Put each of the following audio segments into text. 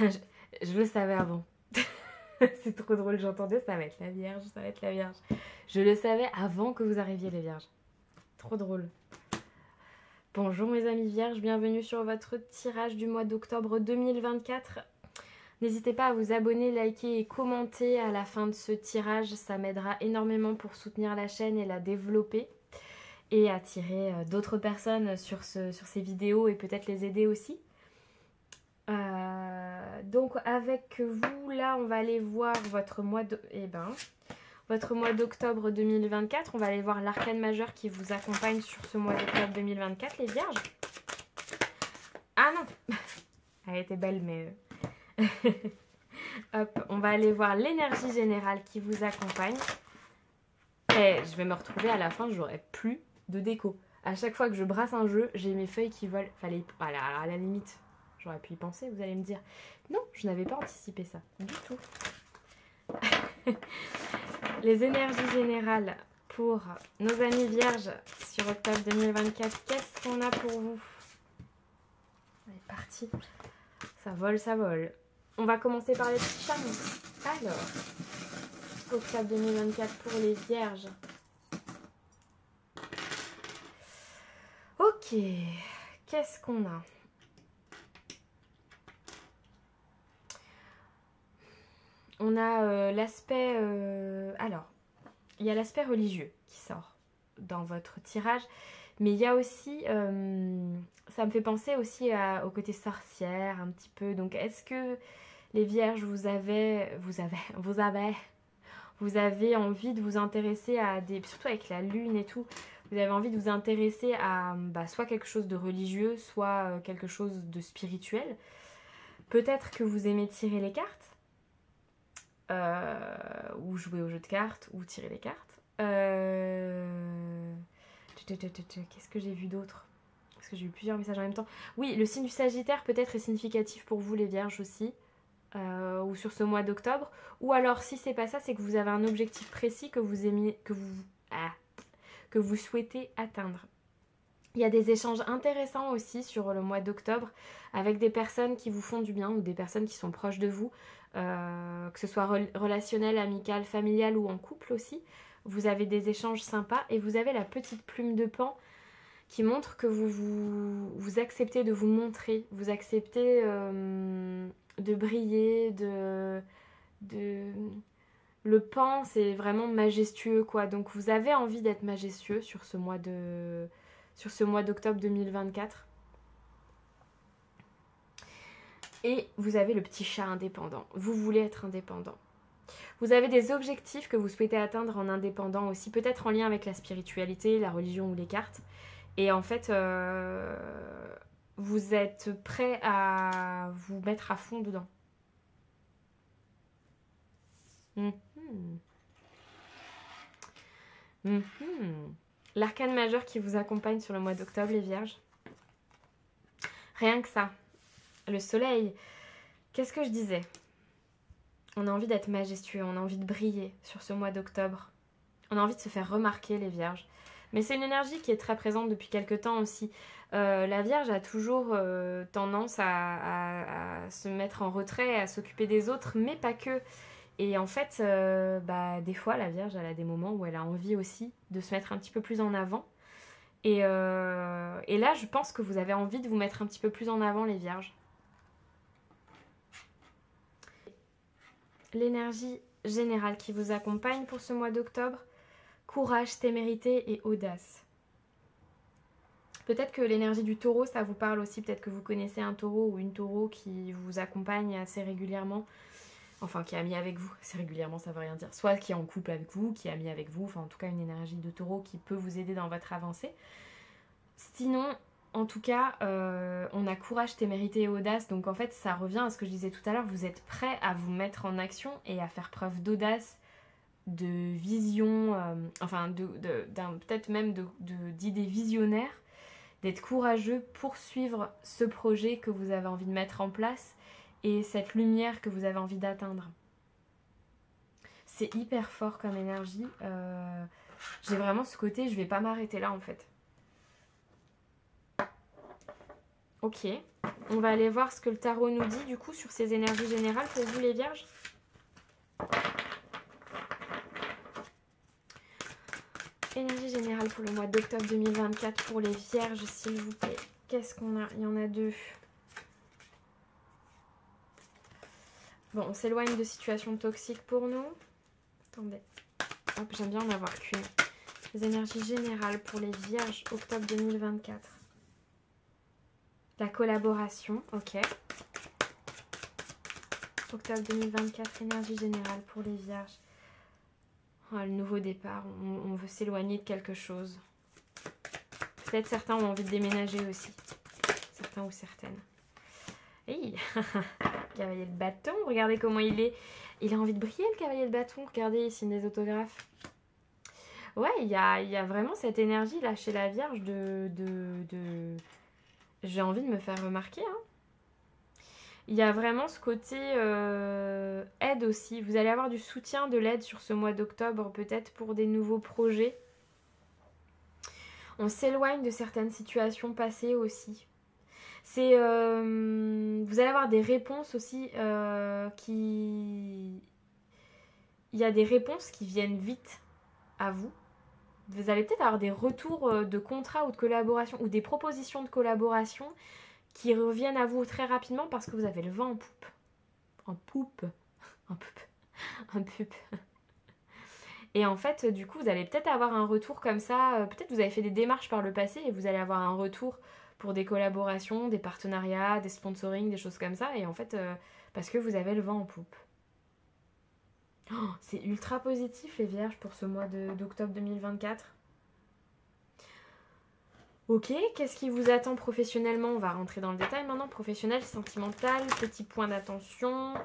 Je le savais avant. C'est trop drôle, j'entendais, ça va être la Vierge, ça va être la Vierge. Je le savais avant que vous arriviez les Vierges. Trop drôle. Bonjour mes amis Vierges, bienvenue sur votre tirage du mois d'octobre 2024. N'hésitez pas à vous abonner, liker et commenter à la fin de ce tirage, ça m'aidera énormément pour soutenir la chaîne et la développer et attirer d'autres personnes sur ces vidéos et peut-être les aider aussi. Donc avec vous, là, on va aller voir votre mois d'octobre 2024. On va aller voir l'arcane majeur qui vous accompagne sur ce mois d'octobre 2024, les Vierges. Ah non, elle était belle, mais... Hop, on va aller voir l'énergie générale qui vous accompagne. Et je vais me retrouver à la fin, j'aurai plus de déco. À chaque fois que je brasse un jeu, j'ai mes feuilles qui volent. Fallait, à la limite, j'aurais pu y penser, vous allez me dire. Non, je n'avais pas anticipé ça, du tout. Les énergies générales pour nos amis vierges sur octobre 2024. Qu'est-ce qu'on a pour vous? On est parti. Ça vole, ça vole. On va commencer par les petits charmes. Alors, octobre 2024 pour les vierges. Ok, qu'est-ce qu'on a? On a l'aspect... alors, il y a l'aspect religieux qui sort dans votre tirage. Mais il y a aussi... ça me fait penser aussi au côté sorcière un petit peu. Donc, est-ce que les vierges, vous avez envie de vous intéresser à des... Surtout avec la lune et tout. Vous avez envie de vous intéresser à soit quelque chose de religieux, soit quelque chose de spirituel. Peut-être que vous aimez tirer les cartes. Ou jouer au jeu de cartes, ou tirer les cartes. Qu'est-ce que j'ai vu d'autre? Parce que j'ai eu plusieurs messages en même temps. Oui, le signe du Sagittaire peut-être est significatif pour vous les Vierges aussi. Ou sur ce mois d'octobre. Ou alors si c'est pas ça, c'est que vous avez un objectif précis que vous aimez, que vous souhaitez atteindre. Il y a des échanges intéressants aussi sur le mois d'octobre avec des personnes qui vous font du bien ou des personnes qui sont proches de vous, que ce soit relationnel, amical, familial ou en couple aussi. Vous avez des échanges sympas et vous avez la petite plume de Pan qui montre que vous acceptez de vous montrer, vous acceptez de briller, Le Pan, c'est vraiment majestueux, quoi. Donc vous avez envie d'être majestueux sur ce mois d'octobre 2024. Et vous avez le petit chat indépendant. Vous voulez être indépendant. Vous avez des objectifs que vous souhaitez atteindre en indépendant aussi, peut-être en lien avec la spiritualité, la religion ou les cartes. Et en fait, vous êtes prêt à vous mettre à fond dedans. L'arcane majeur qui vous accompagne sur le mois d'octobre, les vierges. Rien que ça. Le soleil. Qu'est-ce que je disais? On a envie d'être majestueux, on a envie de briller sur ce mois d'octobre. On a envie de se faire remarquer, les vierges. Mais c'est une énergie qui est très présente depuis quelques temps aussi. La Vierge a toujours tendance à se mettre en retrait, à s'occuper des autres, mais pas que. Et en fait, des fois, la Vierge, elle a des moments où elle a envie aussi de se mettre un petit peu plus en avant. Et là, je pense que vous avez envie de vous mettre un petit peu plus en avant, les Vierges. L'énergie générale qui vous accompagne pour ce mois d'octobre. Courage, témérité et audace. Peut-être que l'énergie du taureau, ça vous parle aussi. Peut-être que vous connaissez un taureau ou une taureau qui vous accompagne assez régulièrement. Enfin, qui est ami avec vous. Assez régulièrement, ça veut rien dire. Soit qui est en couple avec vous, qui est ami avec vous. Enfin, en tout cas, une énergie de taureau qui peut vous aider dans votre avancée. Sinon, en tout cas, on a courage, témérité et audace. Donc, en fait, ça revient à ce que je disais tout à l'heure. Vous êtes prêt à vous mettre en action et à faire preuve d'audace, de vision, peut-être même d'idées visionnaires, d'être courageux pour suivre ce projet que vous avez envie de mettre en place et cette lumière que vous avez envie d'atteindre. C'est hyper fort comme énergie. J'ai vraiment ce côté, je vais pas m'arrêter là en fait. Ok. On va aller voir ce que le tarot nous dit du coup sur ces énergies générales pour vous les vierges. Énergie générale pour le mois d'octobre 2024 pour les vierges, s'il vous plaît. Qu'est-ce qu'on a? Il y en a deux. Bon, on s'éloigne de situations toxiques pour nous. Attendez. Hop, j'aime bien en avoir qu'une. Les énergies générales pour les vierges, octobre 2024. La collaboration, ok. Octobre 2024, énergie générale pour les vierges. Oh, le nouveau départ, on veut s'éloigner de quelque chose. Peut-être certains ont envie de déménager aussi. Certains ou certaines. Hey, cavalier de bâton, regardez comment il est. Il a envie de briller le cavalier de bâton. Regardez, il signe des autographes. Ouais, il y a vraiment cette énergie là chez la Vierge J'ai envie de me faire remarquer. Hein. Il y a vraiment ce côté aide aussi. Vous allez avoir du soutien, de l'aide sur ce mois d'octobre, peut-être pour des nouveaux projets. On s'éloigne de certaines situations passées aussi. C'est vous allez avoir des réponses aussi qui... Il y a des réponses qui viennent vite à vous. Vous allez peut-être avoir des retours de contrats ou de collaboration ou des propositions de collaboration qui reviennent à vous très rapidement parce que vous avez le vent en poupe. En poupe. En poupe. En poupe. Et en fait, du coup, vous allez peut-être avoir un retour comme ça. Peut-être vous avez fait des démarches par le passé et vous allez avoir un retour pour des collaborations, des partenariats, des sponsorings, des choses comme ça. Et en fait, parce que vous avez le vent en poupe. Oh, c'est ultra positif les vierges pour ce mois d'octobre 2024. Ok, qu'est-ce qui vous attend professionnellement? On va rentrer dans le détail maintenant. Professionnel, sentimental, petit point d'attention,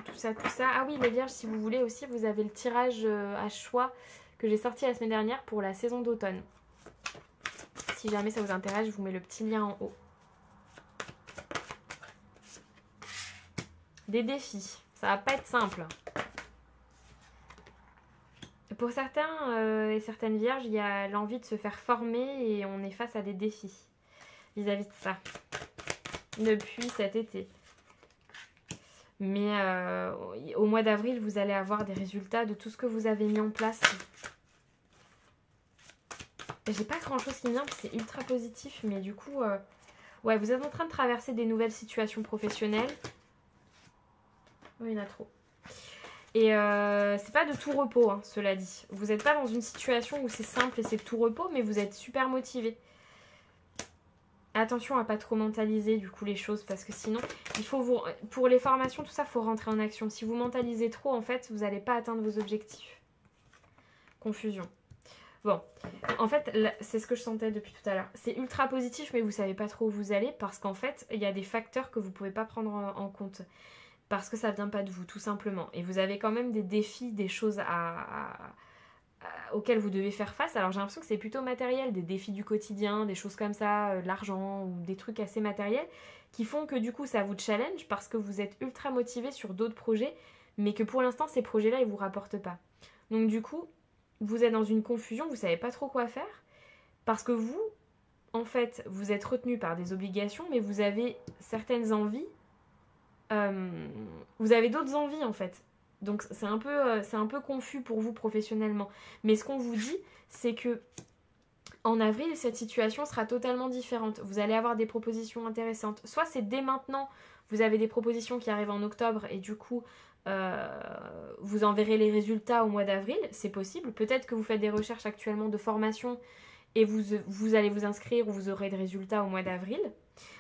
tout ça, tout ça. Ah oui, les vierges, si vous voulez aussi, vous avez le tirage à choix que j'ai sorti la semaine dernière pour la saison d'automne. Si jamais ça vous intéresse, je vous mets le petit lien en haut. Des défis, ça va pas être simple. Pour certains et certaines vierges, il y a l'envie de se faire former et on est face à des défis vis-à-vis de ça depuis cet été. Mais au mois d'avril, vous allez avoir des résultats de tout ce que vous avez mis en place. J'ai pas grand chose qui me vient, c'est ultra positif, mais du coup, ouais, vous êtes en train de traverser des nouvelles situations professionnelles. Oui, il y en a trop. Et c'est pas de tout repos, hein, cela dit. Vous n'êtes pas dans une situation où c'est simple et c'est de tout repos, mais vous êtes super motivé. Attention à pas trop mentaliser du coup les choses, parce que sinon, il faut vous... Pour les formations, tout ça, il faut rentrer en action. Si vous mentalisez trop, en fait, vous n'allez pas atteindre vos objectifs. Confusion. Bon, en fait, c'est ce que je sentais depuis tout à l'heure. C'est ultra positif, mais vous savez pas trop où vous allez, parce qu'en fait, il y a des facteurs que vous pouvez pas prendre en compte. Parce que ça vient pas de vous, tout simplement. Et vous avez quand même des défis, des choses auxquelles vous devez faire face. Alors j'ai l'impression que c'est plutôt matériel, des défis du quotidien, des choses comme ça, de l'argent ou des trucs assez matériels qui font que du coup ça vous challenge parce que vous êtes ultra motivé sur d'autres projets, mais que pour l'instant ces projets-là ils vous rapportent pas. Donc du coup, vous êtes dans une confusion, vous savez pas trop quoi faire parce que vous, en fait, vous êtes retenu par des obligations, mais vous avez certaines envies. Vous avez d'autres envies en fait. Donc c'est un peu confus pour vous professionnellement. Mais ce qu'on vous dit, c'est que en avril, cette situation sera totalement différente. Vous allez avoir des propositions intéressantes. Soit c'est dès maintenant, vous avez des propositions qui arrivent en octobre et du coup, vous en verrez les résultats au mois d'avril. C'est possible. Peut-être que vous faites des recherches actuellement de formation et vous allez vous inscrire ou vous aurez des résultats au mois d'avril.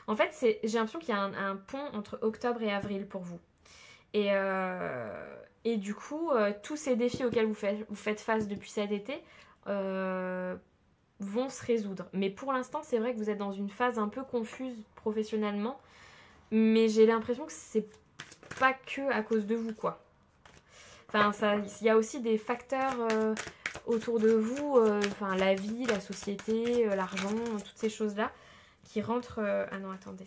En fait, j'ai l'impression qu'il y a un pont entre octobre et avril pour vous. Et du coup, tous ces défis auxquels vous faites face depuis cet été vont se résoudre. Mais pour l'instant, c'est vrai que vous êtes dans une phase un peu confuse professionnellement. Mais j'ai l'impression que c'est pas que à cause de vous, quoi. Enfin, il y a aussi des facteurs autour de vous, enfin, la vie, la société, l'argent, toutes ces choses-là qui rentrent... Ah non, attendez.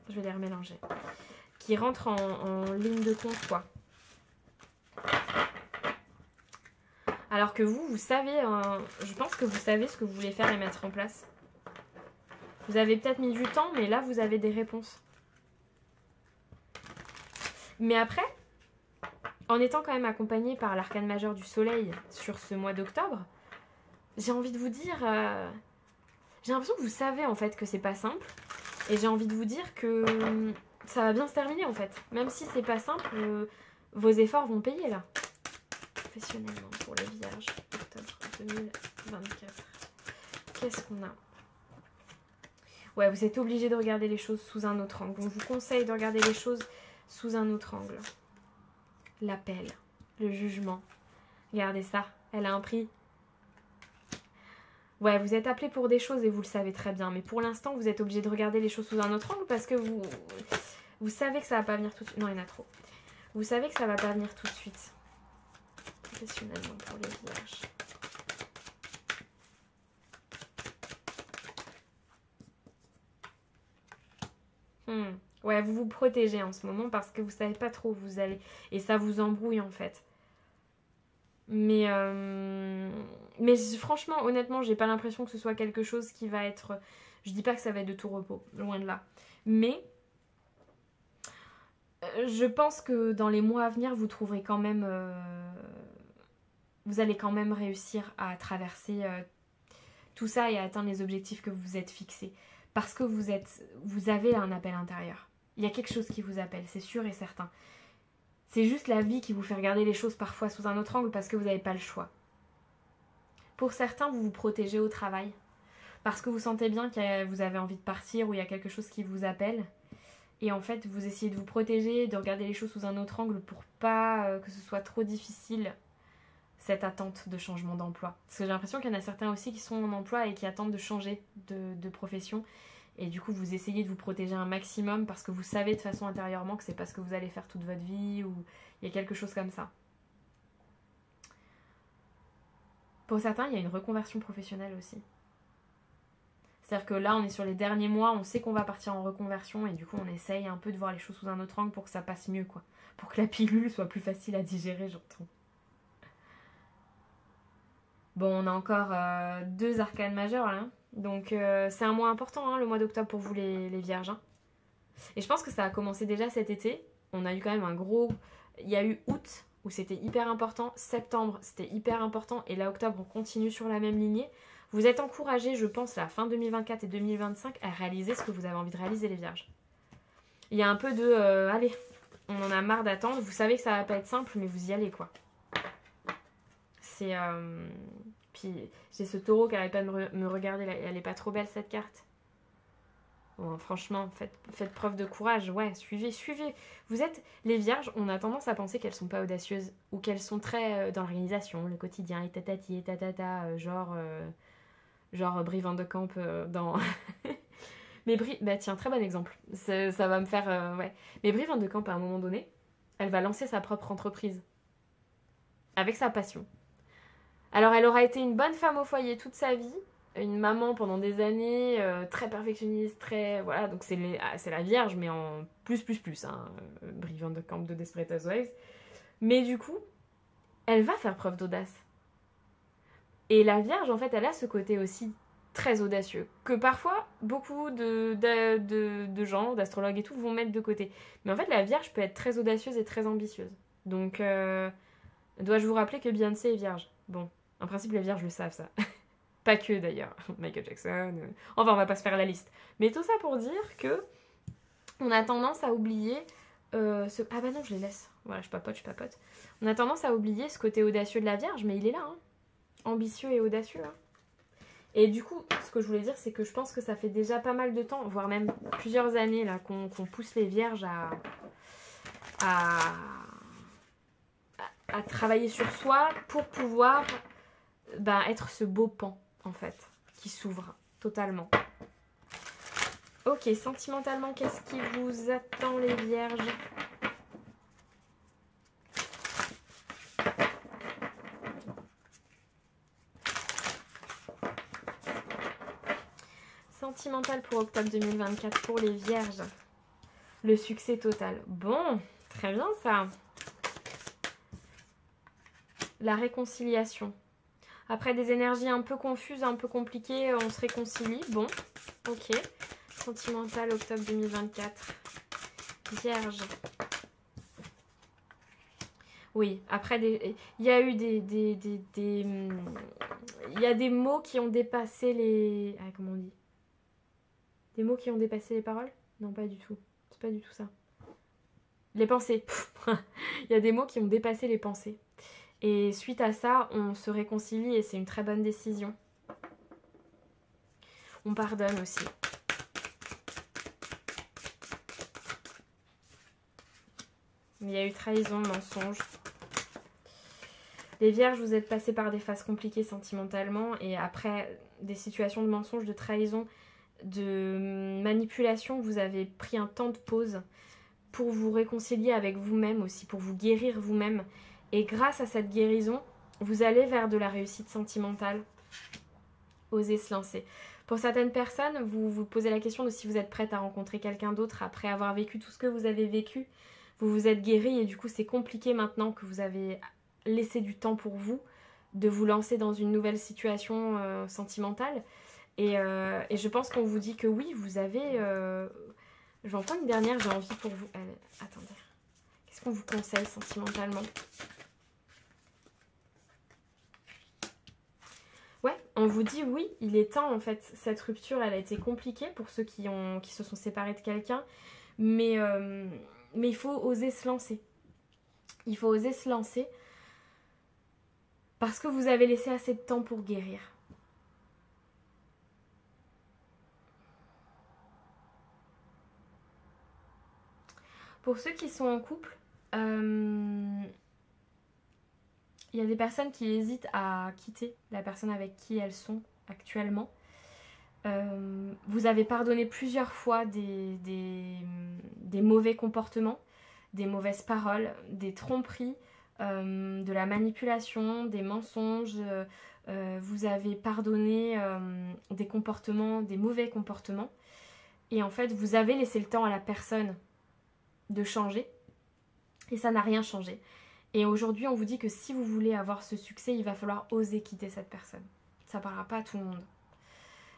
Je vais les remélanger. Qui rentrent en ligne de compte, quoi. Alors que vous savez, je pense que vous savez ce que vous voulez faire et mettre en place. Vous avez peut-être mis du temps, mais là, vous avez des réponses. Mais après, en étant quand même accompagné par l'arcane majeur du soleil sur ce mois d'octobre, j'ai envie de vous dire... j'ai l'impression que vous savez en fait que c'est pas simple. Et j'ai envie de vous dire que ça va bien se terminer en fait. Même si c'est pas simple, vos efforts vont payer là. Professionnellement pour les vierges, octobre 2024. Qu'est-ce qu'on a? Ouais, vous êtes obligé de regarder les choses sous un autre angle. Donc je vous conseille de regarder les choses sous un autre angle. L'appel, le jugement. Regardez ça, elle a un prix. Ouais, vous êtes appelé pour des choses et vous le savez très bien. Mais pour l'instant, vous êtes obligé de regarder les choses sous un autre angle parce que vous savez que ça va pas venir tout de suite. Non, il y en a trop. Vous savez que ça va pas venir tout de suite. Professionnellement pour les vierges. Ouais, vous vous protégez en ce moment parce que vous savez pas trop où vous allez. Et ça vous embrouille en fait. Mais franchement, honnêtement, j'ai pas l'impression que ce soit quelque chose qui va être... Je dis pas que ça va être de tout repos, loin de là. Mais je pense que dans les mois à venir, vous trouverez quand même... vous allez quand même réussir à traverser tout ça et à atteindre les objectifs que vous vous êtes fixés. Parce que vous avez un appel intérieur. Il y a quelque chose qui vous appelle, c'est sûr et certain. C'est juste la vie qui vous fait regarder les choses parfois sous un autre angle parce que vous n'avez pas le choix. Pour certains, vous vous protégez au travail parce que vous sentez bien que vous avez envie de partir ou il y a quelque chose qui vous appelle. Et en fait, vous essayez de vous protéger, de regarder les choses sous un autre angle pour pas que ce soit trop difficile, cette attente de changement d'emploi. Parce que j'ai l'impression qu'il y en a certains aussi qui sont en emploi et qui attendent de changer de profession. Et du coup, vous essayez de vous protéger un maximum parce que vous savez de façon intérieurement que c'est pas ce que vous allez faire toute votre vie ou il y a quelque chose comme ça. Pour certains, il y a une reconversion professionnelle aussi. C'est-à-dire que là, on est sur les derniers mois, on sait qu'on va partir en reconversion et du coup, on essaye un peu de voir les choses sous un autre angle pour que ça passe mieux, quoi. Pour que la pilule soit plus facile à digérer, j'entends. Bon, on a encore 2 arcanes majeures, là. Donc, c'est un mois important, hein, le mois d'octobre pour vous, les vierges. Hein. Et je pense que ça a commencé déjà cet été. On a eu quand même un gros... Il y a eu août, où c'était hyper important. Septembre, c'était hyper important. Et là, octobre, on continue sur la même lignée. Vous êtes encouragés, je pense, la fin 2024 et 2025, à réaliser ce que vous avez envie de réaliser, les vierges. Il y a un peu de... allez, on en a marre d'attendre. Vous savez que ça va pas être simple, mais vous y allez, quoi. C'est... Puis j'ai ce taureau qui n'arrête pas de me regarder. Elle est pas trop belle, cette carte. Bon, franchement, faites preuve de courage. Ouais, suivez. Vous êtes les vierges, on a tendance à penser qu'elles sont pas audacieuses ou qu'elles sont très dans l'organisation, le quotidien, et tatati, et tatata, genre Brie Van de Kamp dans... Mais Brie, bah tiens, très bon exemple. Ça va me faire... ouais. Mais Brie Van de Kamp, à un moment donné, elle va lancer sa propre entreprise. Avec sa passion. Alors, elle aura été une bonne femme au foyer toute sa vie, une maman pendant des années, très perfectionniste, très... Voilà, donc c'est la Vierge, mais en plus, hein, Brie Van de Kamp de Desperate Housewives. Mais du coup, elle va faire preuve d'audace. Et la Vierge, en fait, elle a ce côté aussi très audacieux, que parfois, beaucoup de gens, d'astrologues et tout, vont mettre de côté. Mais en fait, la Vierge peut être très audacieuse et très ambitieuse. Donc, dois-je vous rappeler que Beyoncé est Vierge? Bon. En principe, les vierges le savent, ça. Pas que, d'ailleurs. Michael Jackson... Enfin, on va pas se faire la liste. Mais tout ça pour dire que on a tendance à oublier... Ah bah non, je les laisse. Voilà, je papote. On a tendance à oublier ce côté audacieux de la Vierge, mais il est là. Hein. Ambitieux et audacieux. Hein. Et du coup, ce que je voulais dire, c'est que je pense que ça fait déjà pas mal de temps, voire même plusieurs années, là, qu'on pousse les Vierges à travailler sur soi pour pouvoir... être ce beau pan, en fait, qui s'ouvre totalement. Ok, sentimentalement, qu'est-ce qui vous attend, les vierges? Sentimental pour octobre 2024 pour les vierges. Le succès total. Bon, très bien ça. La réconciliation. Après des énergies un peu confuses, un peu compliquées, on se réconcilie. Bon, Ok. Sentimental, octobre 2024. Vierge. Oui, après, il y a eu il y a des mots qui ont dépassé les... Ah, comment on dit? Des mots qui ont dépassé les paroles? Non, pas du tout. C'est pas du tout ça. Les pensées. Il y a des mots qui ont dépassé les pensées. Et suite à ça, on se réconcilie et c'est une très bonne décision. On pardonne aussi. Il y a eu trahison, mensonge. Les vierges, vous êtes passés par des phases compliquées sentimentalement et après des situations de mensonge, de trahison, de manipulation, vous avez pris un temps de pause pour vous réconcilier avec vous-même aussi, pour vous guérir vous-même. Et grâce à cette guérison, vous allez vers de la réussite sentimentale. Osez se lancer. Pour certaines personnes, vous vous posez la question de si vous êtes prête à rencontrer quelqu'un d'autre après avoir vécu tout ce que vous avez vécu. Vous vous êtes guéri et du coup c'est compliqué maintenant que vous avez laissé du temps pour vous de vous lancer dans une nouvelle situation sentimentale. Et je pense qu'on vous dit que oui, vous avez... J'entends une dernière, j'ai envie pour vous... attendez. Qu'est-ce qu'on vous conseille sentimentalement? Ouais, on vous dit oui, il est temps en fait. Cette rupture, elle a été compliquée pour ceux qui se sont séparés de quelqu'un. Mais il faut oser se lancer. Il faut oser se lancer parce que vous avez laissé assez de temps pour guérir. Pour ceux qui sont en couple, il y a des personnes qui hésitent à quitter la personne avec qui elles sont actuellement. Vous avez pardonné plusieurs fois des mauvais comportements, des mauvaises paroles, des tromperies, de la manipulation, des mensonges. Vous avez pardonné des comportements, des mauvais comportements. Et en fait, vous avez laissé le temps à la personne de changer. Et ça n'a rien changé. Et aujourd'hui, on vous dit que si vous voulez avoir ce succès, il va falloir oser quitter cette personne. Ça ne parlera pas à tout le monde.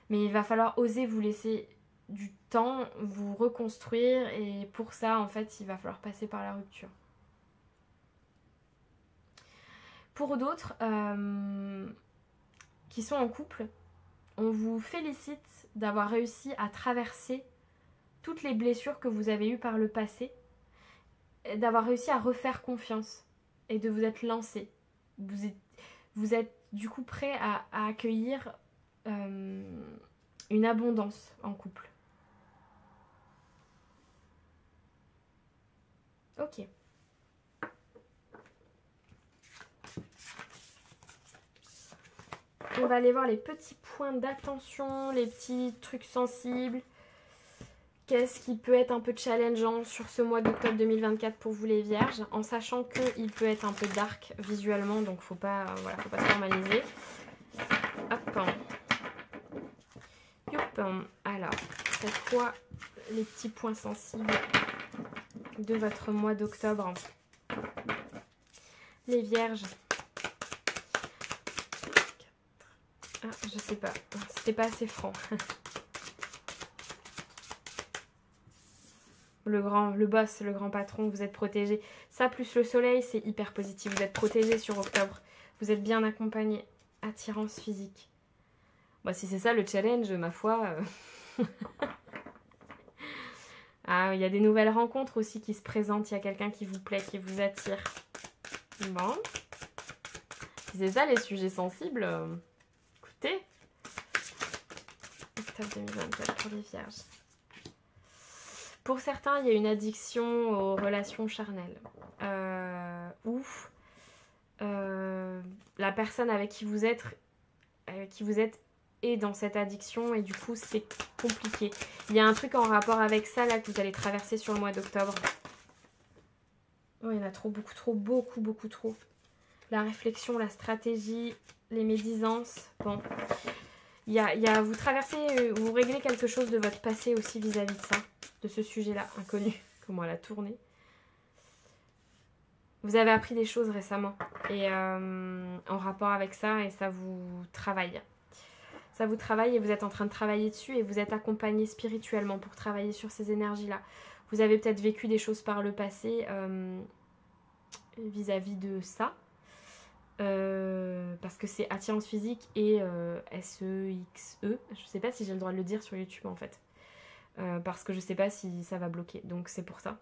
Mais il va falloir oser vous laisser du temps, vous reconstruire. Et pour ça, en fait, il va falloir passer par la rupture. Pour d'autres qui sont en couple, on vous félicite d'avoir réussi à traverser toutes les blessures que vous avez eues par le passé, d'avoir réussi à refaire confiance et de vous être lancé. Vous êtes du coup prêt à accueillir une abondance en couple. Ok. On va aller voir les petits points d'attention, les petits trucs sensibles. Qu'est-ce qui peut être un peu challengeant sur ce mois d'octobre 2024 pour vous les vierges, en sachant qu'il peut être un peu dark visuellement, donc faut pas se formaliser. Hop. Youp. Alors, c'est quoi les petits points sensibles de votre mois d'octobre? Les vierges. Ah, je sais pas, c'était pas assez franc. Le boss, le grand patron, vous êtes protégé. Ça plus le soleil, c'est hyper positif. Vous êtes protégé sur octobre. Vous êtes bien accompagné. Attirance physique. Bon, si c'est ça le challenge, ma foi. Ah, il y a des nouvelles rencontres aussi qui se présentent. Il y a quelqu'un qui vous plaît, qui vous attire. Bon. Si c'est ça les sujets sensibles, écoutez. Octobre 2024 pour les vierges. Pour certains, il y a une addiction aux relations charnelles. Ou la personne avec qui vous êtes est dans cette addiction et du coup c'est compliqué. Il y a un truc en rapport avec ça là que vous allez traverser sur le mois d'octobre. Oh, il y en a trop, beaucoup trop. La réflexion, la stratégie, les médisances. Bon. Vous traversez, vous réglez quelque chose de votre passé aussi vis-à-vis de ça. De ce sujet-là, inconnu, comment elle a tourné. Vous avez appris des choses récemment et en rapport avec ça et ça vous travaille. Ça vous travaille et vous êtes en train de travailler dessus et vous êtes accompagné spirituellement pour travailler sur ces énergies-là. Vous avez peut-être vécu des choses par le passé vis-à-vis de ça. Parce que c'est attirance physique et S-E-X-E. Je sais pas si j'ai le droit de le dire sur YouTube en fait. Parce que je sais pas si ça va bloquer. Donc c'est pour ça.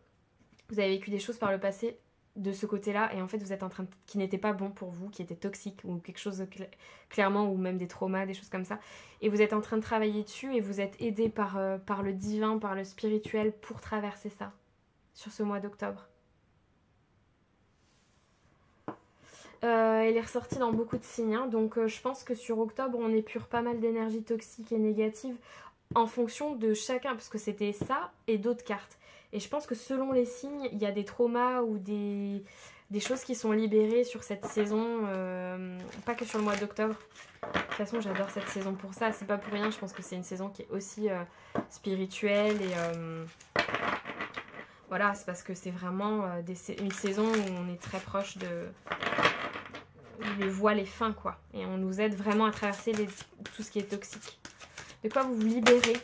Vous avez vécu des choses par le passé de ce côté-là et en fait vous êtes en train de... qui n'était pas bon pour vous, qui était toxique ou quelque chose de clairement, ou même des traumas, des choses comme ça. Et vous êtes en train de travailler dessus et vous êtes aidé par le divin, par le spirituel pour traverser ça sur ce mois d'octobre. Elle est ressortie dans beaucoup de signes, hein, donc je pense que sur octobre on épure pas mal d'énergie toxique et négative en fonction de chacun, parce que c'était ça et d'autres cartes. Et je pense que selon les signes, il y a des traumas ou des choses qui sont libérées sur cette saison, pas que sur le mois d'octobre. De toute façon, j'adore cette saison pour ça, c'est pas pour rien, je pense que c'est une saison qui est aussi spirituelle et voilà, c'est parce que c'est vraiment une saison où on est très proche de... le voile est fin quoi, et on nous aide vraiment à traverser tout ce qui est toxique. De quoi vous vous libérez.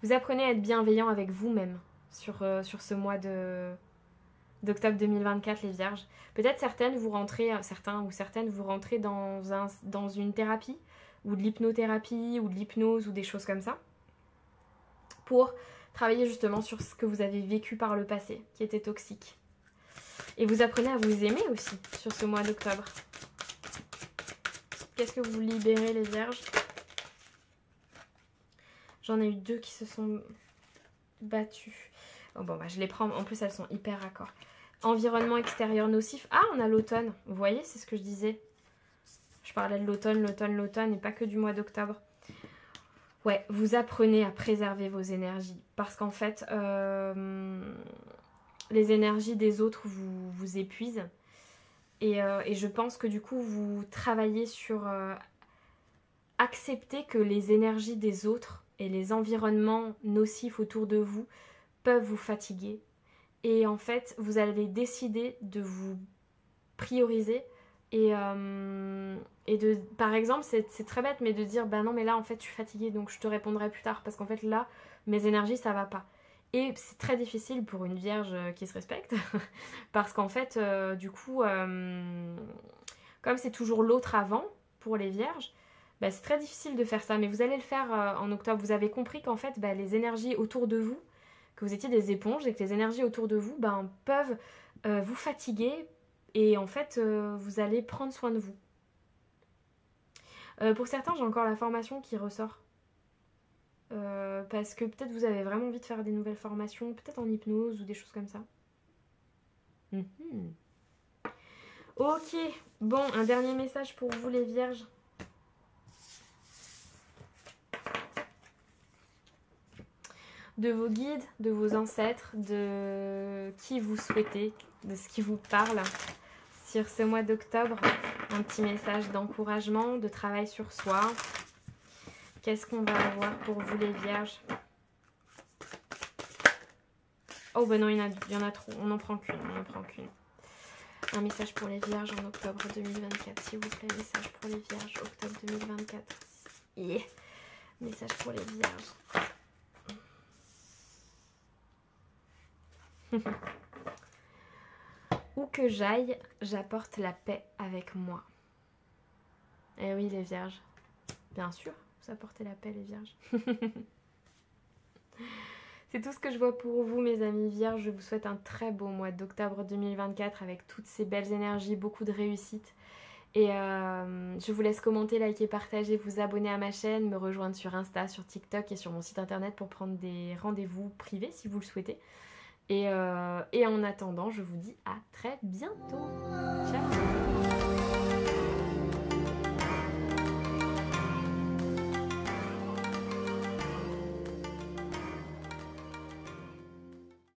Vous apprenez à être bienveillant avec vous-même sur ce mois d'octobre 2024, les vierges. Peut-être certaines vous rentrez dans une thérapie, ou de l'hypnothérapie, ou de l'hypnose, ou des choses comme ça, pour travailler justement sur ce que vous avez vécu par le passé, qui était toxique. Et vous apprenez à vous aimer aussi sur ce mois d'octobre. Qu'est-ce que vous libérez, les vierges? J'en ai eu 2 qui se sont battues. Oh bon, bah, je les prends. En plus, elles sont hyper raccord. Environnement extérieur nocif. Ah, on a l'automne. Vous voyez, c'est ce que je disais. Je parlais de l'automne et pas que du mois d'octobre. Ouais, vous apprenez à préserver vos énergies. Parce qu'en fait, les énergies des autres vous épuisent. Et je pense que du coup, vous travaillez sur accepter que les énergies des autres et les environnements nocifs autour de vous peuvent vous fatiguer. Et en fait, vous allez décider de vous prioriser et de, par exemple, c'est très bête, mais de dire, bah non, mais là, en fait, je suis fatiguée, donc je te répondrai plus tard, parce qu'en fait, là, mes énergies, ça va pas. Et c'est très difficile pour une vierge qui se respecte, parce qu'en fait, du coup, comme c'est toujours l'autre avant, pour les vierges, bah, c'est très difficile de faire ça, mais vous allez le faire en octobre. Vous avez compris qu'en fait, bah, les énergies autour de vous, que vous étiez des éponges et que les énergies autour de vous peuvent vous fatiguer et en fait, vous allez prendre soin de vous. Pour certains, j'ai encore la formation qui ressort. Parce que peut-être vous avez vraiment envie de faire des nouvelles formations, peut-être en hypnose ou des choses comme ça. Ok, bon, un dernier message pour vous les vierges. De vos guides, de vos ancêtres, de qui vous souhaitez, de ce qui vous parle sur ce mois d'octobre. Un petit message d'encouragement, de travail sur soi. Qu'est-ce qu'on va avoir pour vous les vierges? Oh ben non, il y en a trop, on n'en prend qu'une, Un message pour les vierges en octobre 2024, s'il vous plaît, message pour les vierges, octobre 2024. Yeah. Message pour les vierges. Où que j'aille, j'apporte la paix avec moi. Eh oui, les vierges. Bien sûr, vous apportez la paix, les vierges. C'est tout ce que je vois pour vous, mes amis vierges. Je vous souhaite un très beau mois d'octobre 2024 avec toutes ces belles énergies, beaucoup de réussite. Et je vous laisse commenter, liker, partager, vous abonner à ma chaîne, me rejoindre sur Insta, sur TikTok et sur mon site internet pour prendre des rendez-vous privés si vous le souhaitez. Et en attendant, je vous dis à très bientôt. Ciao!